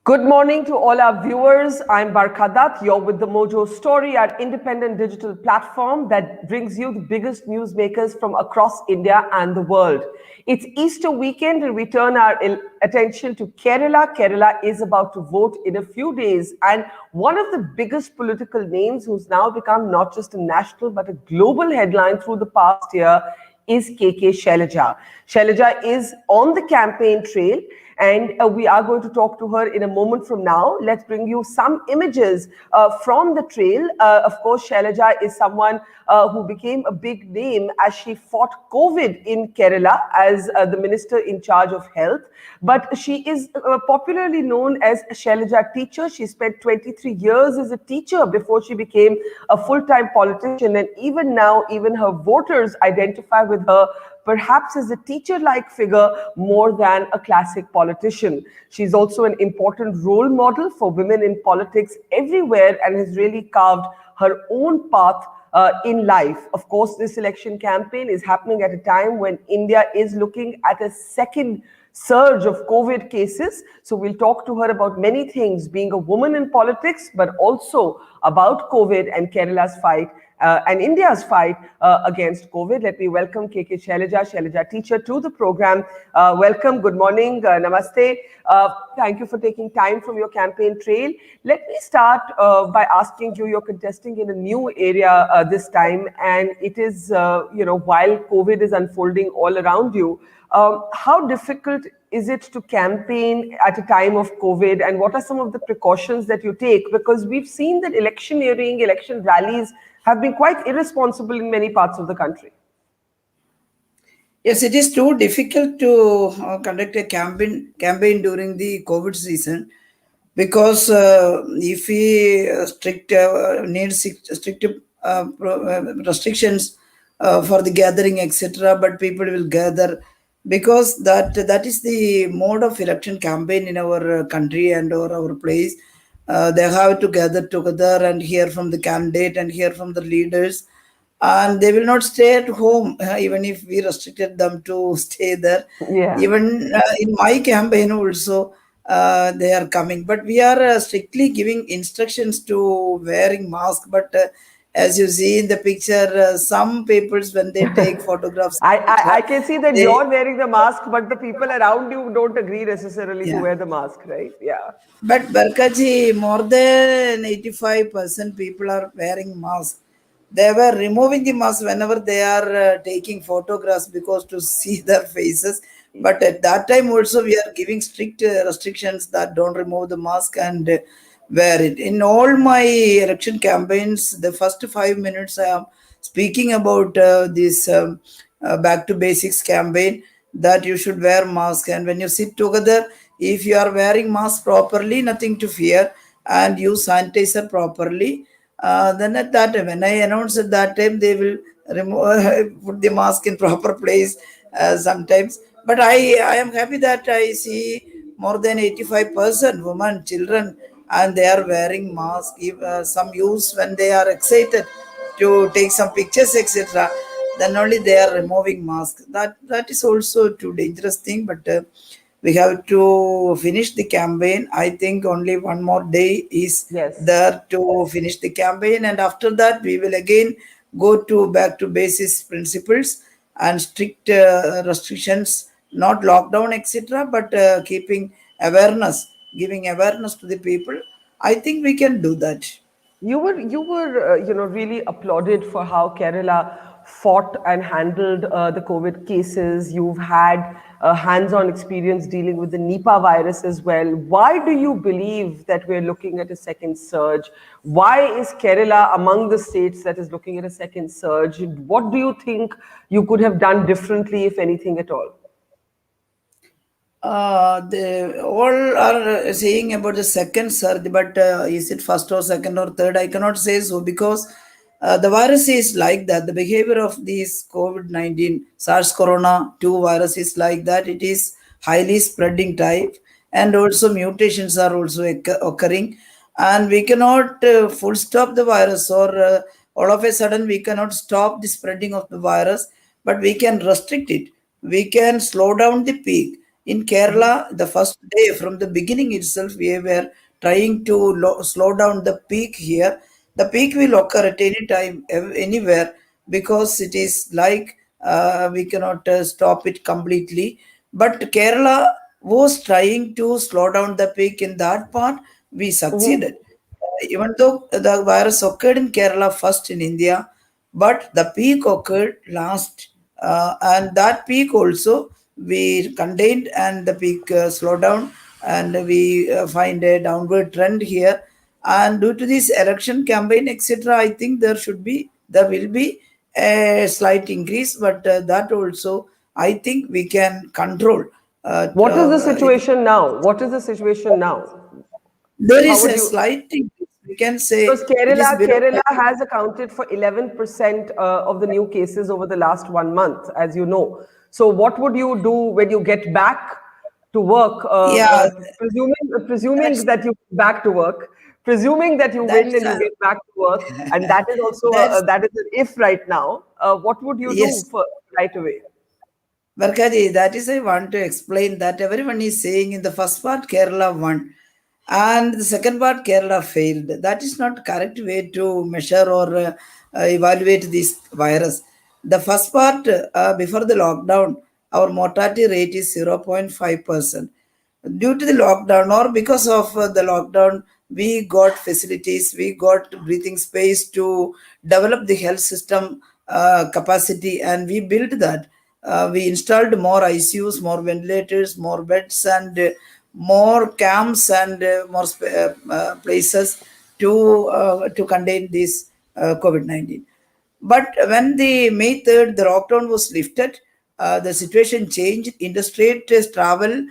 Good morning to all our viewers. I'm Barkha Dutt. You're with the Mojo Story, our independent digital platform that brings you the biggest newsmakers from across India and the world. It's Easter weekend and we turn our attention to Kerala. Kerala is about to vote in a few days, and one of the biggest political names who's now become not just a national but a global headline through the past year is KK Shailaja. Shailaja is on the campaign trail, and we are going to talk to her in a moment from now. Let's bring you some images from the trail. Of course, Shailaja is someone who became a big name as she fought COVID in Kerala as the minister in charge of health. But she is popularly known as Shailaja teacher. She spent 23 years as a teacher before she became a full-time politician. And even now, even her voters identify with her perhaps as a teacher-like figure more than a classic politician. She's also an important role model for women in politics everywhere and has really carved her own path in life. Of course, this election campaign is happening at a time when India is looking at a second surge of COVID cases. So we'll talk to her about many things, being a woman in politics, but also about COVID and Kerala's fight and India's fight against COVID. Let me welcome KK Shailaja teacher to the program. Welcome, good morning, namaste. Thank you for taking time from your campaign trail. Let me start by asking you, you're contesting in a new area this time, and it is, while COVID is unfolding all around you, how difficult is it to campaign at a time of COVID, and what are some of the precautions that you take? Because we've seen that electioneering, election rallies have been quite irresponsible in many parts of the country. Yes, it is too difficult to conduct a campaign during the COVID season because if we need strict restrictions for the gathering, etc., but people will gather because that is the mode of election campaign in our country and our place. They have to gather together and hear from the candidate and hear from the leaders, and they will not stay at home even if we restricted them to stay there. Yeah. Even in my campaign also they are coming, but we are strictly giving instructions to wearing mask. But as you see in the picture, some peoples when they take photographs, I can see that they, you're wearing the mask, but the people around you don't agree necessarily to yeah. wear the mask, right? Yeah. But Barkaji, more than 85% people are wearing masks. They were removing the mask whenever they are taking photographs because to see their faces. But at that time also we are giving strict restrictions that don't remove the mask and wear it. In all my election campaigns, the first 5 minutes I am speaking about this back to basics campaign, that you should wear mask, and when you sit together, if you are wearing mask properly, nothing to fear, and use sanitizer properly, then at that time, when I announce at that time, they will remove put the mask in proper place sometimes. But I am happy that I see more than 85% women, children, and they are wearing mask. If, some use when they are excited to take some pictures, etc., then only they are removing mask. That is also too dangerous thing. But we have to finish the campaign. I think only one more day is Yes. there to finish the campaign, and after that we will again go to back to basis principles and strict restrictions, not lockdown, etc., but keeping awareness, giving awareness to the people. I think we can do that. You were really applauded for how Kerala fought and handled the COVID cases. You've had hands-on experience dealing with the Nipah virus as well. Why do you believe that we're looking at a second surge? Why is Kerala among the states that is looking at a second surge? What do you think you could have done differently, if anything at all? They all are saying about the second surge, but is it first or second or third? I cannot say so because the virus is like that. The behavior of this COVID-19 SARS Corona 2 virus is like that. It is highly spreading type, and also mutations are also occurring, and we cannot full stop the virus, or all of a sudden we cannot stop the spreading of the virus, but we can restrict it. We can slow down the peak, In Mhm. Kerala, the first day from the beginning itself, we were trying to slow down the peak here. The peak will occur at any time, anywhere, because it is like we cannot stop it completely. But Kerala was trying to slow down the peak in that part. We Mhm. succeeded. Even though the virus occurred in Kerala first in India, but the peak occurred last, and that peak also we contained, and the peak slowed down, and we find a downward trend here. And due to this election campaign, etc., I think there will be a slight increase, but that also I think we can control. What is the situation now? What is the situation now? There How is would a you? slight increase. We can Because say it is Kerala, below Kerala 5. has accounted for 11% of the new cases over the last 1 month, as you know. So, what would you do when you get back to work? Yeah, Presuming that's that you get back to work, presuming that you win that's and you get back to work, and that is also that's that is an if right now. What would you do yes. for right away? Barkaji, that is I want to explain that everyone is saying in the first part Kerala won and the second part Kerala failed. That is not correct way to measure or evaluate this virus. The first part before the lockdown, our mortality rate is 0.5%. Due to the lockdown or because of the lockdown, we got facilities, we got breathing space to develop the health system capacity, and we built that. We installed more ICUs, more ventilators, more beds, and more camps, and more places to contain this COVID-19. But when the May 3rd, the lockdown was lifted, the situation changed. Interstate travel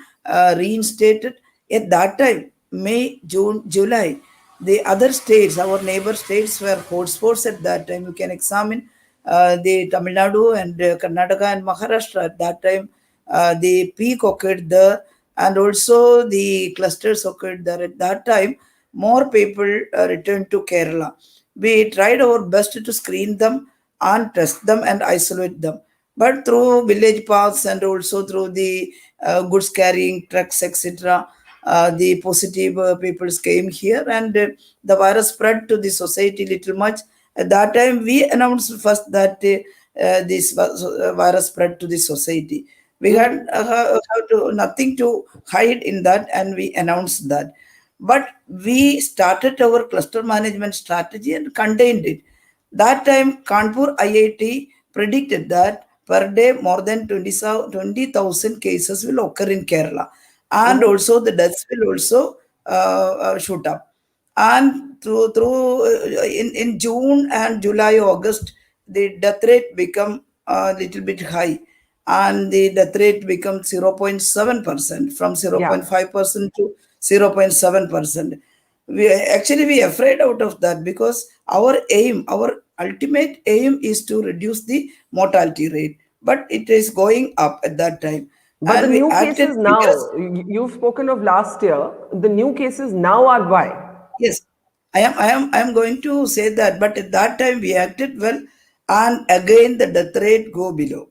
reinstated. At that time, May, June, July, the other states, our neighbor states, were hotspots at that time. You can examine the Tamil Nadu and Karnataka and Maharashtra at that time. The peak occurred there, and also the clusters occurred there at that time. More people returned to Kerala. We tried our best to screen them and test them and isolate them. But through village paths and also through the goods carrying trucks, etc., the positive people came here, and the virus spread to the society little much. At that time, we announced first that this virus spread to the society. We had Mhm. have to, nothing to hide in that, and we announced that. But we started our cluster management strategy and contained it. That time, Kanpur IIT predicted that per day more than 20,000 cases will occur in Kerala, and Mhm. also the deaths will also shoot up. And in June and July, August, the death rate become a little bit high, and the death rate becomes 0.7% from Yeah. 0.5% to 0.7%. We afraid out of that, because our ultimate aim is to reduce the mortality rate, but it is going up at that time, But the and we new acted cases vigorous. now, you've spoken of last year. The new cases now are why? Yes, I am going to say that, but at that time we acted well, and again the death rate go below.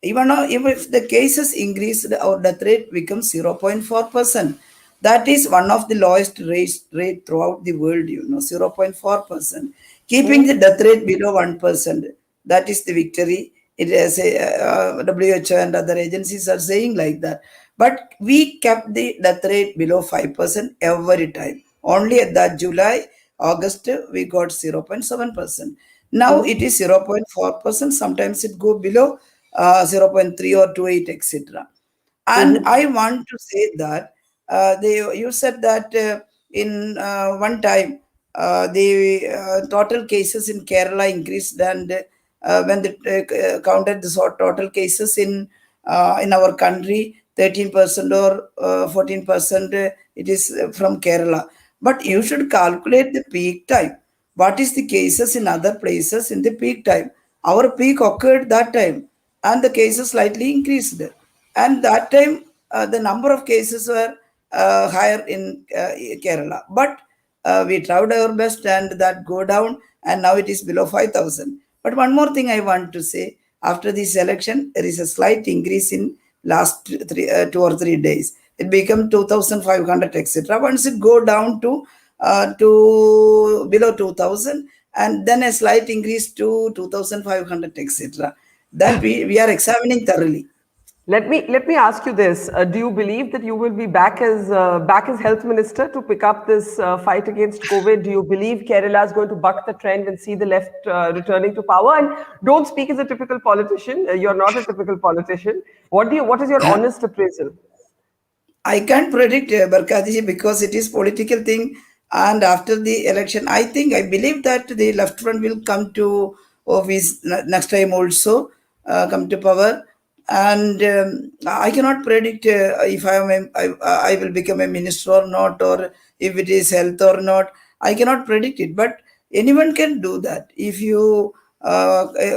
Even now, if the cases increase, our death rate becomes 0.4%. That is one of the lowest rate throughout the world, 0.4%. Keeping the Mhm. death rate below 1%, that is the victory. It is a WHO and other agencies are saying like that. But we kept the death rate below 5% every time. Only at that July, August, we got 0.7%. Now it Mhm. is 0.4%. Sometimes it go below 0.3 or 2.8, etc. And I Mhm. want to say that you said that in one time the total cases in Kerala increased, and when they counted the total cases in our country, 13% or 14% it is from Kerala. But you Mhm. should calculate the peak time. What is the cases in other places in the peak time? Our peak occurred that time, and the cases slightly increased. And that time, the number of cases were higher in Kerala. But we tried our best, and that go down, and now it is below 5,000. But one more thing I want to say: after this election, there is a slight increase in last 2 or 3 days. It become 2,500, etc. Once it go down to below 2,000, and then a slight increase to 2,500, etc. That we are examining thoroughly. Let me ask you this: do you believe that you will be back as health minister to pick up this fight against COVID? Do you believe Kerala is going to buck the trend and see the left returning to power? And don't speak as a typical politician. You're not a typical politician. What is your honest appraisal? I can't predict Barkha because it is political thing. And after the election, I believe that the left front will come to office next time also, come to power. And I cannot predict if I will become a minister or not, or if it is health or not. I cannot predict it, but anyone can do that. If you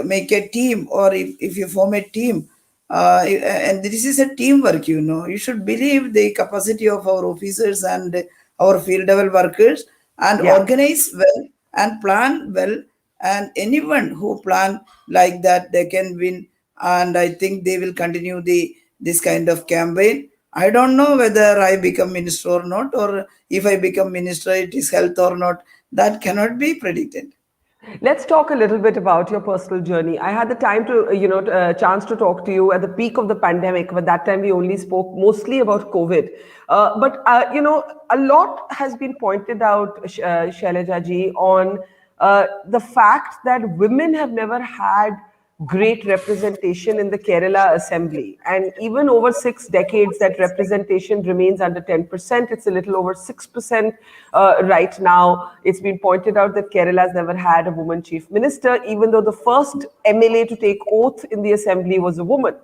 make a team, or if you form a team, and this is a teamwork, you should believe the capacity of our officers and our field level workers, and Yeah. organize well and plan well, and anyone who plan like that, they can win. And I think they will continue the this kind of campaign. I don't know whether I become minister or not, or if I become minister it is health or not. That cannot be predicted. Let's talk a little bit about your personal journey. I had the time to, chance to talk to you at the peak of the pandemic, but that time we only spoke mostly about COVID. But a lot has been pointed out, Shailaja ji, on the fact that women have never had great representation in the Kerala Assembly. And even over 6 decades, that representation remains under 10%. It's a little over 6% right now. It's been pointed out that Kerala has never had a woman chief minister, even though the first MLA to take oath in the Assembly was a woman.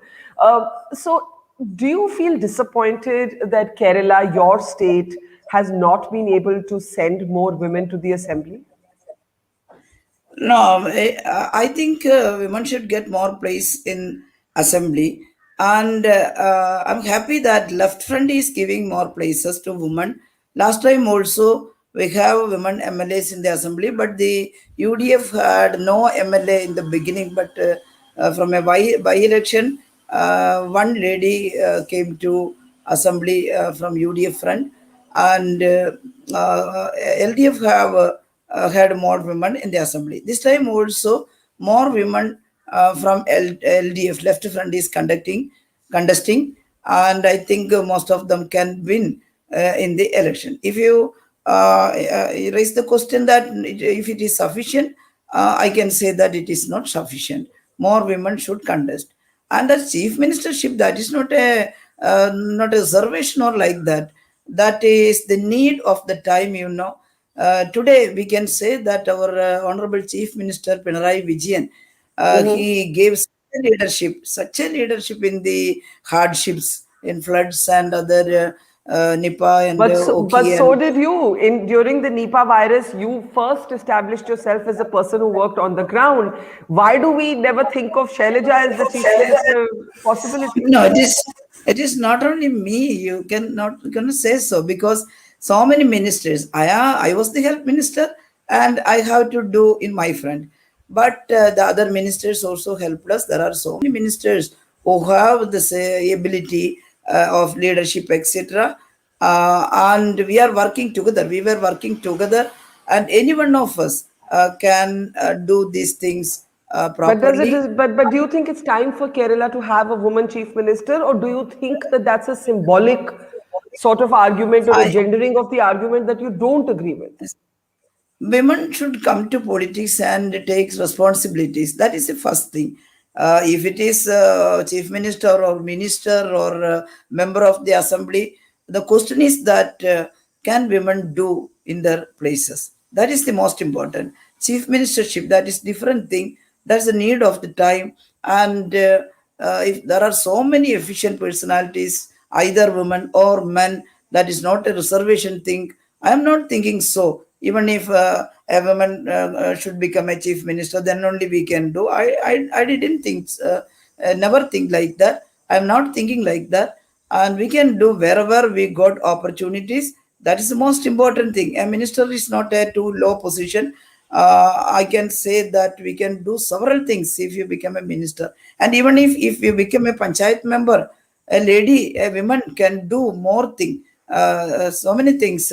So, do you feel disappointed that Kerala, your state, has not been able to send more women to the Assembly? No, I think women should get more place in assembly, and I'm happy that left front is giving more places to women. Last time also we have women MLAs in the assembly, but the UDF had no MLA in the beginning. But from a by election, one lady came to assembly from UDF front, and LDF have had more women in the assembly. This time also more women from LDF left front is contesting, and I think most of them can win in the election. If you raise the question that if it is sufficient, I can say that it is not sufficient. More women should contest, and as chief ministership, that is not a reservation or like that. That is the need of the time. Today we can say that our honorable chief minister Pinarayi Vijayan, Mhm. he gave such a leadership in the hardships, in floods and other Nipah and But Oki so and did you. In during the Nipah virus, you first established yourself as a person who worked on the ground. Why do we never think of Shailaja as the chief minister possibility? no, it is not only me. You can not gonna say so, because so many ministers. I was the health minister, and I have to do in my front. But the other ministers also helped us. There are so many ministers who have this ability of leadership, etc. And we are working together. We were working together, and any one of us can do these things But does it properly. is but do you think it's time for Kerala to have a woman chief minister, or do you think that that's a symbolic sort of argument or a I gendering of the argument that you don't agree with? women should come to politics and take responsibilities. That is the first thing. If it is chief minister or minister or member of the assembly, the question is that can women do in their places? That is the most important. Chief ministership, that is different thing. That's the need of the time. And if there are so many efficient personalities, either women or men, that is not a reservation thing. I am not thinking so. Even if a woman should become a chief minister, then only we can do. I didn't think, never think like that. I'm not thinking like that. And we can do wherever we got opportunities. That is the most important thing. A minister is not a too low position. I can say that we can do several things if you become a minister. And even if you become a panchayat member, A woman can do more thing, so many things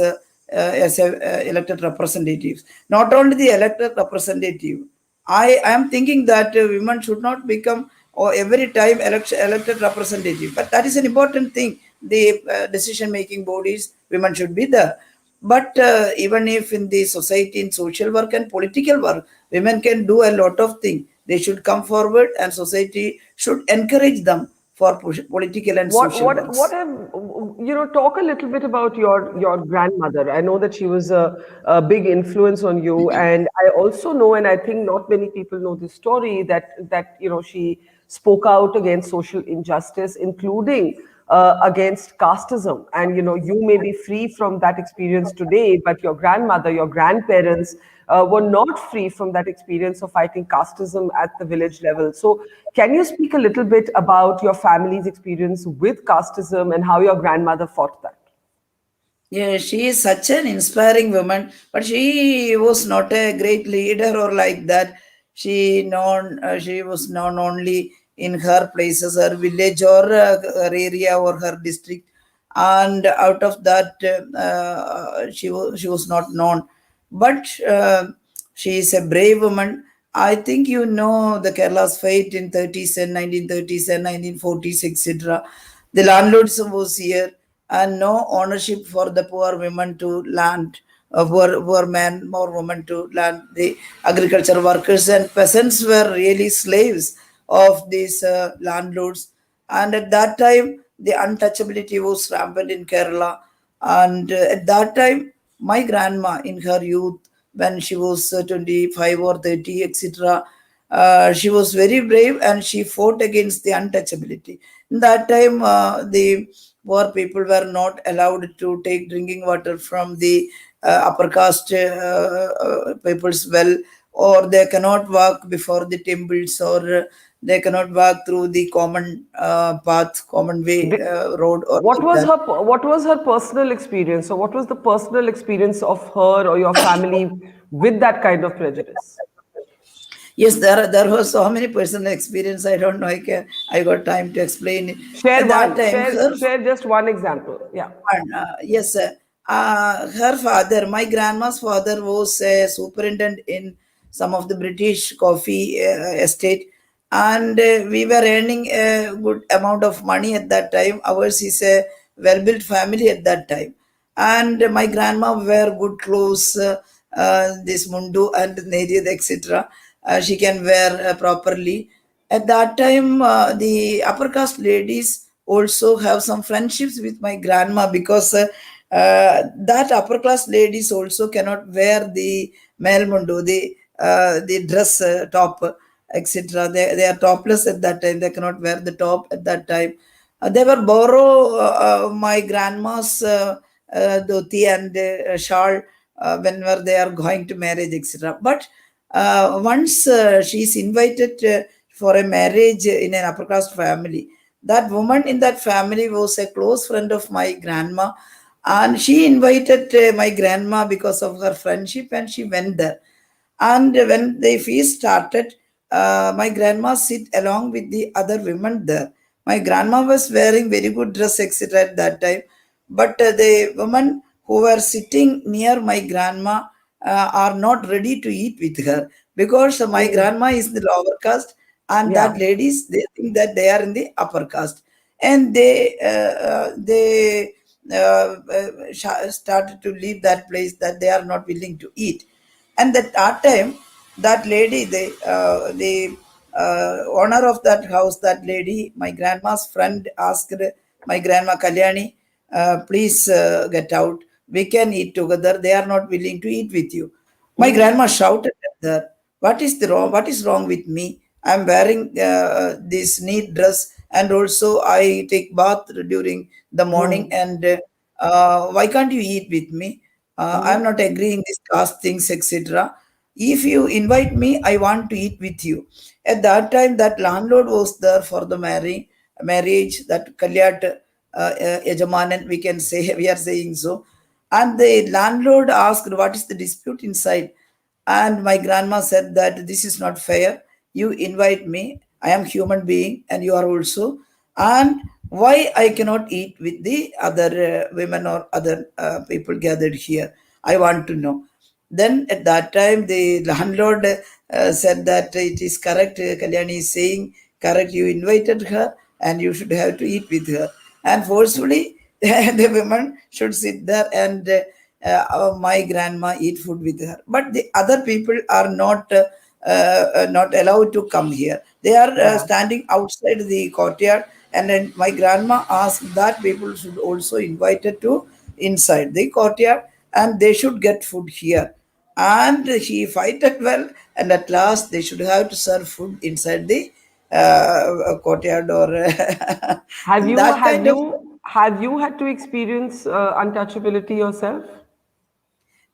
as a elected representatives. Not only the elected representative, I am thinking that women should not become or every time elected representative, but that is an important thing. The decision making bodies, women should be there. But even if in the society, in social work and political work, women can do a lot of things. They should come forward, and society should encourage them for political and social What works. have talk a little bit about your grandmother. I know that she was a big influence on you, and I also know, and I think not many people know this story, that she spoke out against social injustice, including against casteism. And you may be free from that experience today, but your grandmother, your grandparents were not free from that experience of fighting casteism at the village level. So, can you speak a little bit about your family's experience with casteism and how your grandmother fought that? Yeah, she is such an inspiring woman, but she was not a great leader or like that. She was known only in her places, her village or her area or her district, and out of that, she was not known. But she is a brave woman. I think you know the Kerala's fate in 30s and 1930s and 1940s, etc. The landlordism was here, and no ownership for the poor women to land, poor men, more women to land. The agriculture workers and peasants were really slaves of these landlords. And at that time, the untouchability was rampant in Kerala. And at that time, my grandma in her youth, when she was 25 or 30, etc., she was very brave and she fought against the untouchability. In that time, the poor people were not allowed to take drinking water from the upper caste people's well, or they cannot walk before the temples, or they cannot walk through the common path, common way, Did, road, or what like was that. her personal experience, or what was the personal experience of her or your family with that kind of prejudice? Yes, there was so many personal experience. I don't know. I got time to explain it. Share At that one. time, her Share just one example. Yeah. one, yes, sir. Her father, my grandma's father, was a superintendent in some of the British coffee estate, and we were earning a good amount of money at that time. Ours is a well-built family at that time, and my grandma wear good clothes, this mundu and neriyad, etc. She can wear properly. At that time, the upper caste ladies also have some friendships with my grandma, because that upper class ladies also cannot wear the melmundo, the dress top, etc. They are topless at that time. They cannot wear the top at that time. They were borrow my grandma's dhoti and shawl whenever they are going to marriage, etc. But once she is invited for a marriage in an upper caste family, that woman in that family was a close friend of my grandma, and she invited my grandma because of her friendship, and she went there. And when the feast started, my grandma sit along with the other women there. My grandma was wearing very good dress, etc. at that time, but the women who were sitting near my grandma are not ready to eat with her, because my Oh, grandma is the lower caste, and that yeah. ladies, they think that they are in the upper caste, and they started to leave that place, that they are not willing to eat. And at that time, that lady, the owner of that house, that lady, my grandma's friend, asked my grandma Kalyani, please get out. We can eat together. They are not willing to eat with you. My Mm-hmm. grandma shouted at her, "What is the wrong? What is wrong with me? I'm wearing this neat dress, and also I take bath during the morning. Hmm. And why can't you eat with me? I'm Mm-hmm. not agreeing this caste things, etc. If you invite me, I want to eat with you." At that time, that landlord was there for the marriage, that Kalyat Yajamanan, we can say, we are saying so. And the landlord asked, "What is the dispute inside?" And my grandma said that this is not fair. You invite me. I am human being, and you are also. And Why I cannot eat with the other women or other people gathered here? I want to know. Then at that time, the landlord said that it is correct. Kalyani is saying correct. You invited her, and you should have to eat with her. And forcefully, the women should sit there and my grandma eat food with her. But the other people are not allowed to come here. They are Yeah. standing outside the courtyard, and then my grandma asked that people should also invited to inside the courtyard, and they should get food here. And he fighted well, and at last they should have to serve food inside the courtyard or Have you that have kind of. you have you had to experience untouchability yourself?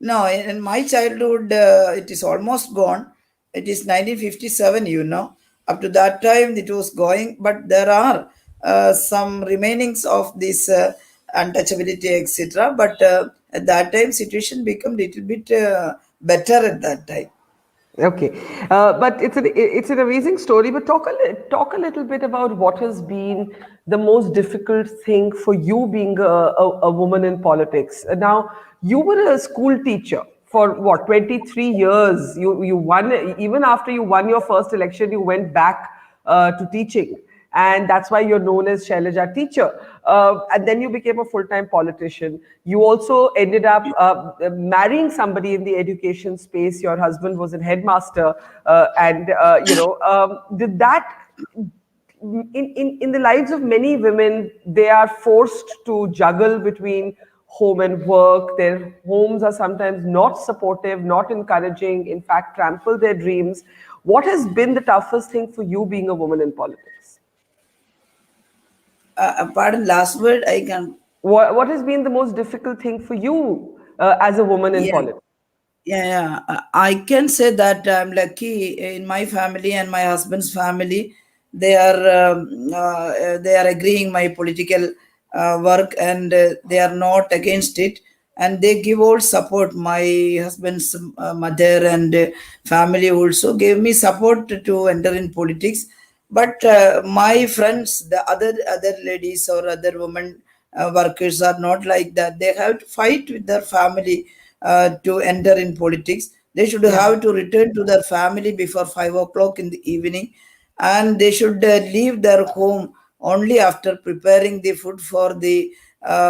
No, in my childhood, it is almost gone. It is 1957, you know. Up to that time, it was going, but there are some remainings of this untouchability, etc. But at that time, situation become little bit better at that time. Okay, but it's an amazing story. But talk a little bit about what has been the most difficult thing for you being a woman in politics. Now, you were a school teacher for what 23 years. You won even after you won your first election. You went back to teaching, and that's why you're known as Shailaja teacher. And then you became a full-time politician. You also ended up marrying somebody in the education space. Your husband was a headmaster, and did that in the lives of many women, they are forced to juggle between home and work. Their homes are sometimes not supportive, not encouraging, in fact, trample their dreams. What has been the toughest thing for you being a woman in politics? Pardon, last word I can. What has been the most difficult thing for you as a woman in Yeah. politics? Yeah, yeah. I can say that I'm lucky in my family and my husband's family. They are agreeing my political work, and they are not against it, and they give all support. My husband's mother and family also gave me support to enter in politics. But my friends, the other ladies or other women workers are not like that. They have to fight with their family to enter in politics. They should Yeah. have to return to their family before 5 o'clock in the evening, and they should leave their home only after preparing the food for the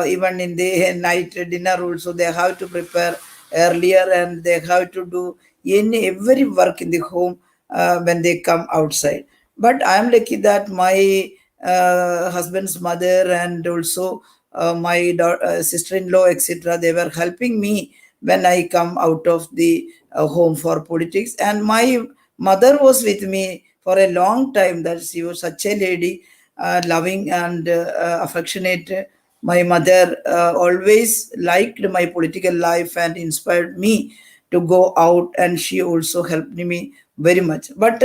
even in the night dinner. Also, they have to prepare earlier, and they have to do any every work in the home when they come outside. But I am lucky that my husband's mother and also sister-in-law, etc., they were helping me when I come out of the home for politics. And my mother was with me for a long time. That she was such a lady, loving and affectionate. My mother always liked my political life and inspired me to go out, and she also helped me very much. But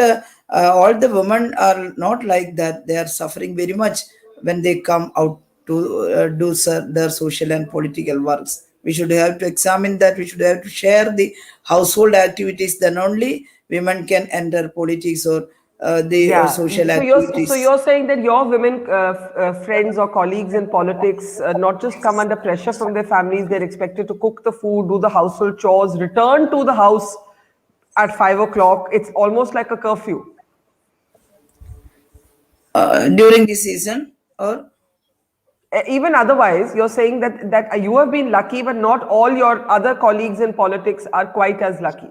all the women are not like that. They are suffering very much when they come out to do their social and political works. We should have to examine that. We should have to share the household activities. Then only women can enter politics or the Yeah. social So activities. you're saying that your women friends or colleagues in politics not just come under pressure from their families, they're expected to cook the food, do the household chores, return to the house at 5 o'clock. It's almost like a curfew. During the season, or Even otherwise, you're saying that you have been lucky, but not all your other colleagues in politics are quite as lucky.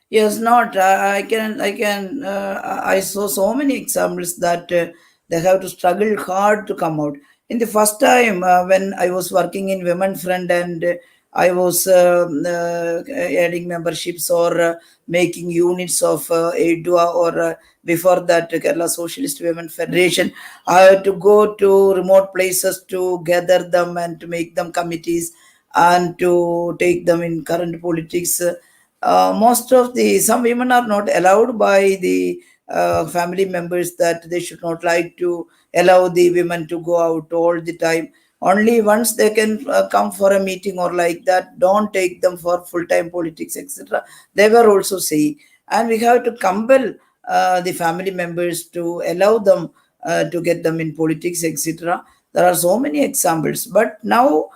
yes, not. I can. I saw so many examples that they have to struggle hard to come out. In the first time when I was working in Women Friend, and I was adding memberships or making units of AIDUA, or before that Kerala Socialist Women Federation, I had to go to remote places to gather them and to make them committees and to take them in current politics. Most of the some women are not allowed by the family members, that they should not like to allow the women to go out all the time. Only once they can come for a meeting or like that, don't take them for full-time politics, etc. They were also saying, and we have to compel the family members to allow them to get them in politics, etc. There are so many examples. But now,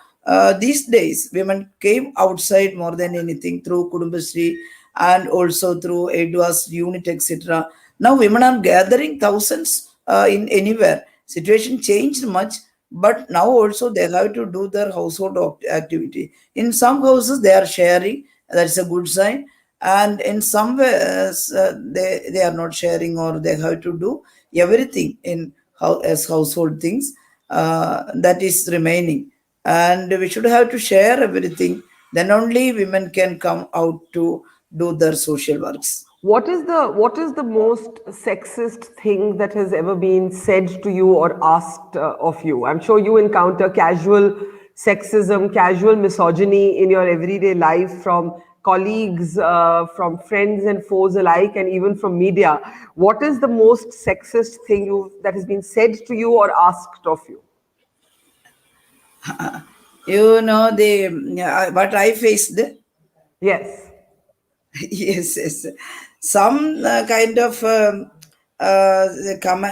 these days, women came outside more than anything through Kudumbasri and also through Edwas unit, etc. Now, women are gathering thousands in anywhere. Situation changed much, but now also they have to do their household activity. In some houses, they are sharing. That's a good sign. And in some ways, they are not sharing, or they have to do everything in how as household things, that is remaining. And we should have to share everything. Then only women can come out to do their social works. What is the most sexist thing that has ever been said to you or asked of you? I'm sure you encounter casual sexism, casual misogyny in your everyday life from colleagues, from friends and foes alike, and even from media. What is the most sexist thing that has been said to you or asked of you? The what I faced. Yes, Yes, yes. Some kind of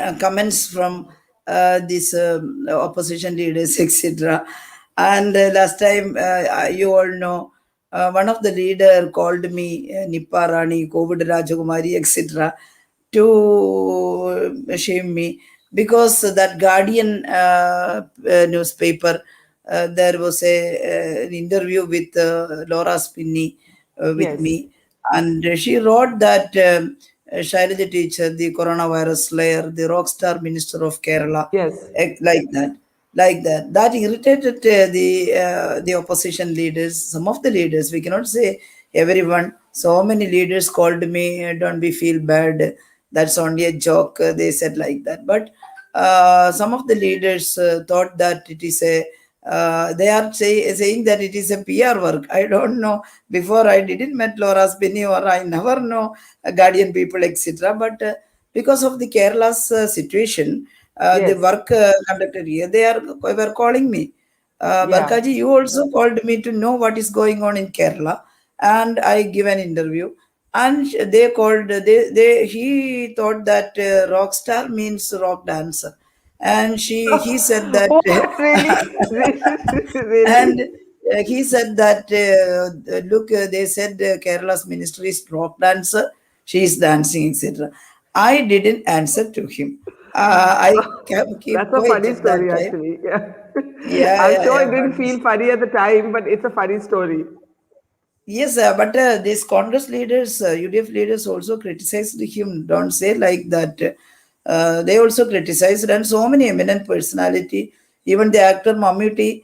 comments from these opposition leaders, etc. And last time, you all know, one of the leader called me Nippa Rani, COVID Rajakumari, etc., to shame me, because that Guardian newspaper, there was an interview with Laura Spinney with yes, me, and she wrote that Shailaja teacher, the coronavirus slayer, the rock star minister of Kerala, yes, like that, like that. That irritated the opposition leaders. Some of the leaders, we cannot say everyone. So many leaders called me, "Don't be feel bad. That's only a joke." They said like that, but some of the leaders thought that it is a they are saying that it is a PR work. I don't know. Before, I didn't met Laura Spinney, or I never know Guardian people, etc. But because of the Kerala's situation, the yes, work conducted here, they were calling me. yeah. Barkhaji, you also called me to know what is going on in Kerala, and I give an interview. And they called. He thought that rock star means rock dancer, and he said that. What, really? And Really? he said that, look, they said Kerala's ministry is rock dancer, she is dancing, etc. I didn't answer to him. I keep That's a quiet funny at that story, time. actually. Yeah. Yeah, I'm yeah, sure yeah. it didn't But feel funny at the time, but it's a funny story. yes, but these Congress leaders, UDF leaders also criticized him. Don't say like that. They also criticized, and so many eminent personality. Even the actor Mammootty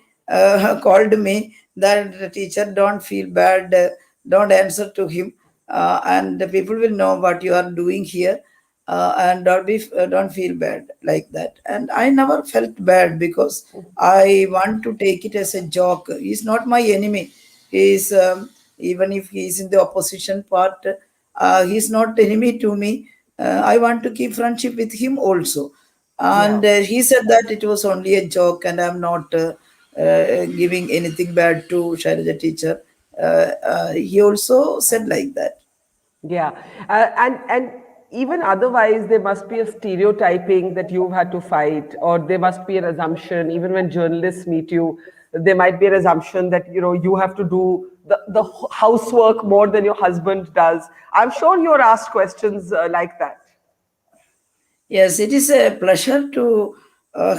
called me that the teacher, don't feel bad, don't answer to him, and the people will know what you are doing here, and don't feel bad like that. And I never felt bad, because I want to take it as a joke. He's not my enemy. He's Even if he's in the opposition part, he's not enemy to me. I want to keep friendship with him also. Yeah. And he said that it was only a joke, and I'm not giving anything bad to Shailaja teacher. He also said like that. Yeah, and even otherwise, there must be a stereotyping that you've had to fight, or there must be an assumption. Even when journalists meet you, there might be an assumption that you have to do the housework more than your husband does. I'm sure you're asked questions like that. Yes, it is a pleasure to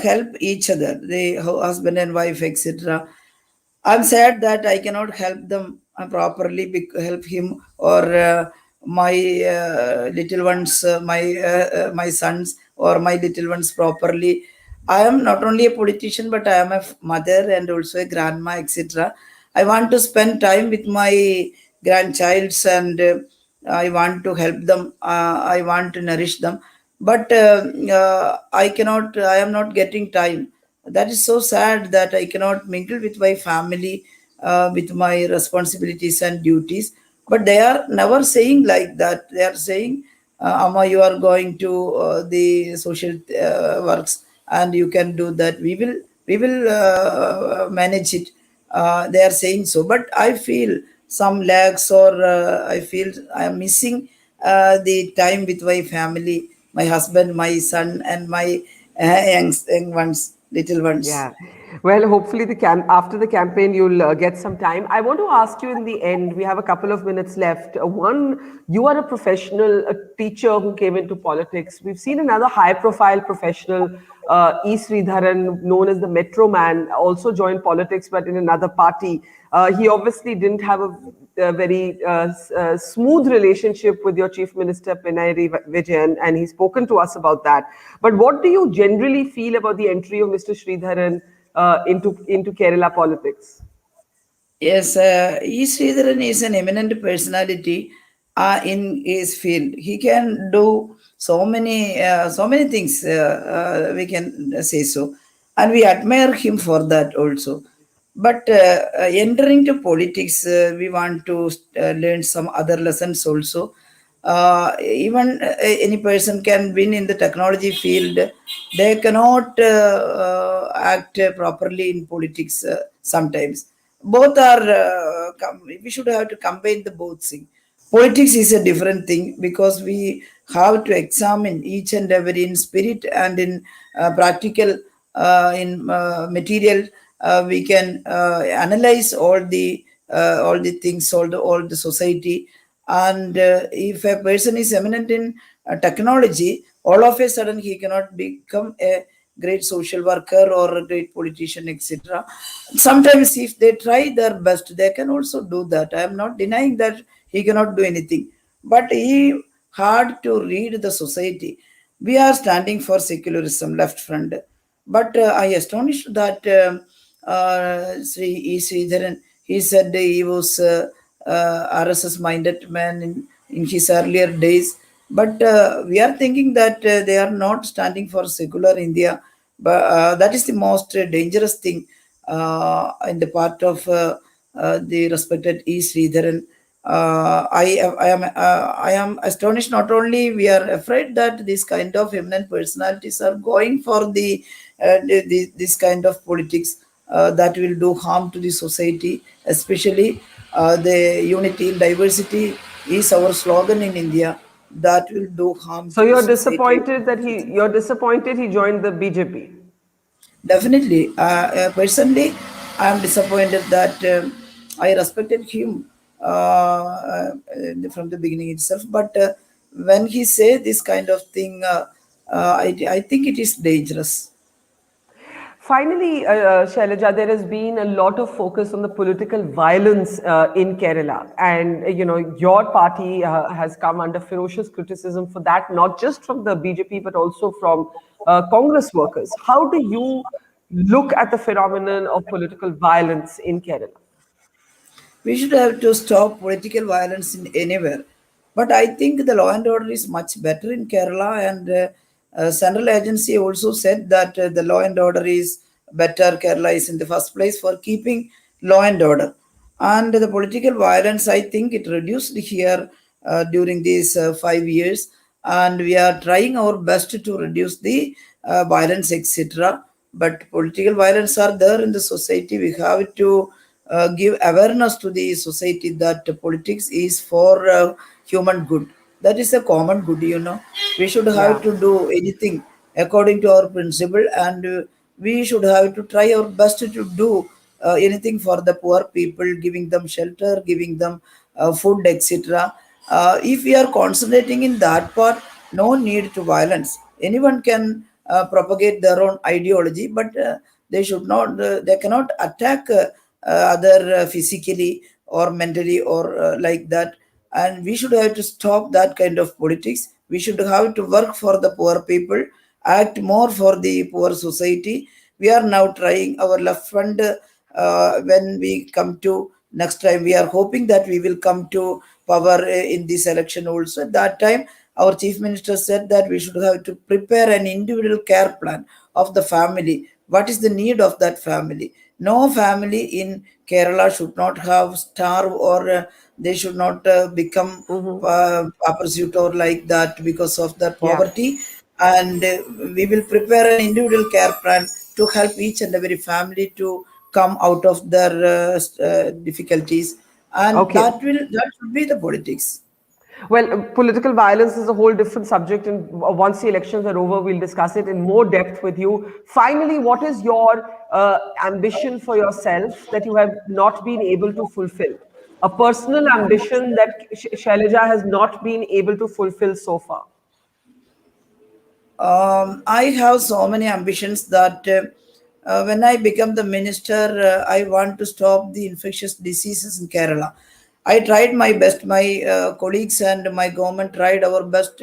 help each other, the husband and wife, etc. I'm sad that I cannot help them properly, help him, or my little ones, my sons, or my little ones properly. I am not only a politician, but I am a mother and also a grandma, etc. I want to spend time with my grandchilds, and I want to help them. I want to nourish them, but I cannot. I am not getting time. That is so sad that I cannot mingle with my family, with my responsibilities and duties. But they are never saying like that. They are saying, Amma, you are going to the social works, and you can do that. We will manage it. They are saying so, but I feel some lags, or I feel I am missing the time with my family, my husband, my son, and my young ones, little ones. Yeah. Well, hopefully after the campaign you'll get some time. I want to ask you in the end. We have a couple of minutes left. One, you are a professional, a teacher who came into politics. We've seen another high-profile professional, Sreedharan, known as the Metro Man, also joined politics, but in another party. He obviously didn't have a very smooth relationship with your Chief Minister Pinarayi Vijayan, and he's spoken to us about that. But what do you generally feel about the entry of Mr. Sreedharan into Kerala politics? Yes, E. Sreedharan is an eminent personality in his field. He can do so many things. We can say so, and we admire him for that also. But entering to politics, we want to learn some other lessons also. Even any person can win in the technology field. They cannot act properly in politics sometimes. Both are we should have to combine the both thing. Politics is a different thing because we have to examine each and every in spirit and in practical in material. We can analyze all the things, all the society. And if a person is eminent in technology, all of a sudden he cannot become a great social worker or a great politician, etc. Sometimes if they try their best, they can also do that. I am not denying that he cannot do anything, but he had to read the society. We are standing for secularism, left front, but I astonished that Sreedharan, he said he was RSS minded man in his earlier days. But we are thinking that they are not standing for secular India. But that is the most dangerous thing in the part of the respected E. Sreedharan. I am astonished. Not only we are afraid that these kind of eminent personalities are going for this kind of politics that will do harm to the society, especially the unity in diversity is our slogan in India. That will do harm So to the you're society. disappointed that you're disappointed he joined the BJP. Definitely. Personally, I am disappointed that I respected him from the beginning itself. But when he say this kind of thing, I think it is dangerous. Finally, Shailaja, there has been a lot of focus on the political violence in Kerala, and your party has come under ferocious criticism for that, not just from the BJP but also from Congress workers. How do you look at the phenomenon of political violence in Kerala? We should have to stop political violence in anywhere. But I think the law and order is much better in Kerala, and central agency also said that the law and order is better. Kerala is in the first place for keeping law and order, and the political violence, I think it reduced here during these 5 years, and we are trying our best to reduce the violence, etc. But political violence are there in the society. We have to give awareness to the society that politics is for human good. That is a common good, we should have Yeah. to do anything according to our principle, and we should have to try our best to do anything for the poor people, giving them shelter, giving them food, etc. If we are concentrating in that part, no need to violence. Anyone can propagate their own ideology, but they should not, they cannot attack other physically or mentally or like that. And we should have to stop that kind of politics. We should have to work for the poor people, act more for the poor society. We are now trying our left fund. When we come to next time, we are hoping that we will come to power in this election also. At that time, our chief minister said that we should have to prepare an individual care plan of the family. What is the need of that family? No family in Kerala should not have starve, or they should not become Hmm. a pursuit or like that because of their Yeah. poverty. And we will prepare an individual care plan to help each and every family to come out of their difficulties, and Okay. that should be the politics. Well, political violence is a whole different subject, and once the elections are over, we'll discuss it in more depth with you. Finally, what is your ambition for yourself that you have not been able to fulfill? A personal ambition that Shailaja has not been able to fulfill so far. I have so many ambitions that when I become the minister, I want to stop the infectious diseases in Kerala. I tried my best. My colleagues and my government tried our best.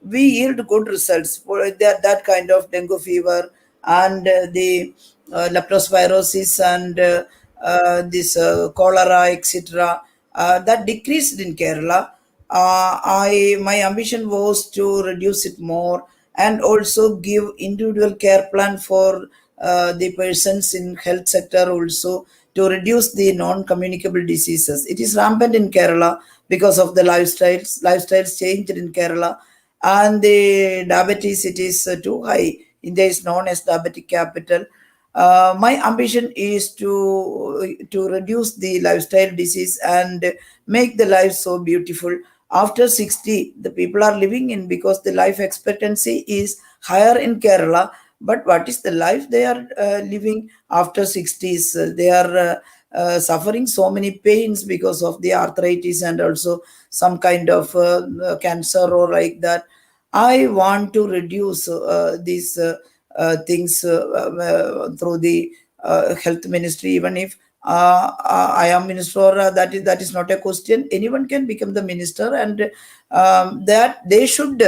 We yield good results for that kind of dengue fever and the leptospirosis and this cholera, etc. That decreased in Kerala. I my ambition was to reduce it more and also give individual care plan for the persons in health sector also to reduce the non-communicable diseases. It is rampant in Kerala because of the lifestyles changed in Kerala, and the diabetes it is too high. India is known as diabetic capital. My ambition is to reduce the lifestyle disease and make the life so beautiful. After 60, the people are living in because the life expectancy is higher in Kerala. But what is the life they are living after 60s? They are suffering so many pains because of the arthritis and also some kind of cancer or like that. I want to reduce these things through the health ministry. Even if I am minister, that is not a question. Anyone can become the minister, and that they should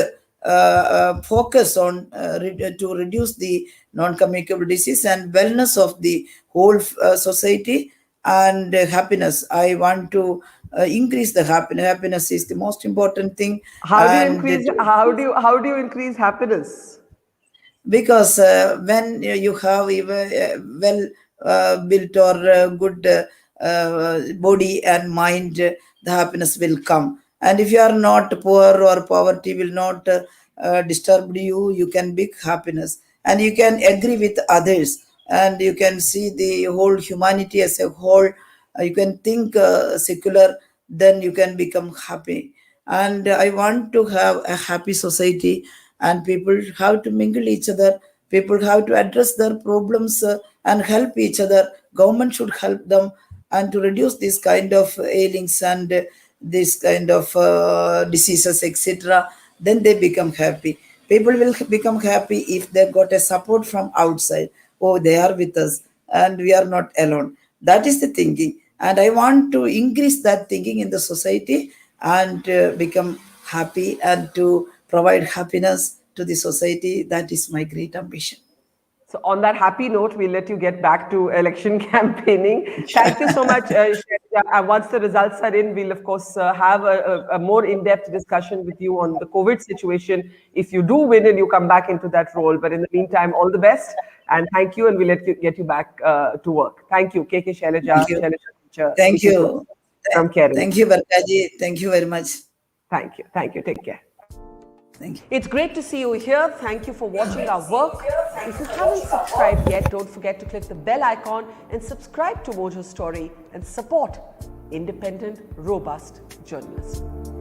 focus on to reduce the non-communicable disease and wellness of the whole society and happiness. I want to increase the happiness. Happiness is the most important thing, How do you and increase? How do you increase happiness? because when you have even well built or good body and mind, the happiness will come. And if you are not poor or poverty will not disturb you, you can be happiness and you can agree with others and you can see the whole humanity as a whole. You can think secular, then you can become happy. And I want to have a happy society, and people have to mingle each other. People have to address their problems and help each other. Government should help them and to reduce this kind of ailings and this kind of diseases, etc. Then they become happy. People will become happy if they got a support from outside. Oh, they are with us and we are not alone. That is the thinking, and I want to increase that thinking in the society and become happy and to provide happiness to the society. That is my great ambition. So, on that happy note, we'll let you get back to election campaigning. Thank you so much, Shailaja. And once the results are in, we'll of course have a more in-depth discussion with you on the COVID situation if you do win and you come back into that role. But in the meantime, all the best and thank you, and we'll let you get you back to work. Thank you, KK Thank Shailaja, you. Shailaja teacher, Thank speaking to us you. from Kerala. Thank you, Barkaji. Thank you very much. Thank you. Thank you. Take care. Thank you. It's great to see you here. Thank you for watching our work. If you haven't subscribed yet, don't forget to click the bell icon and subscribe to Mojo Story and support independent, robust journalism.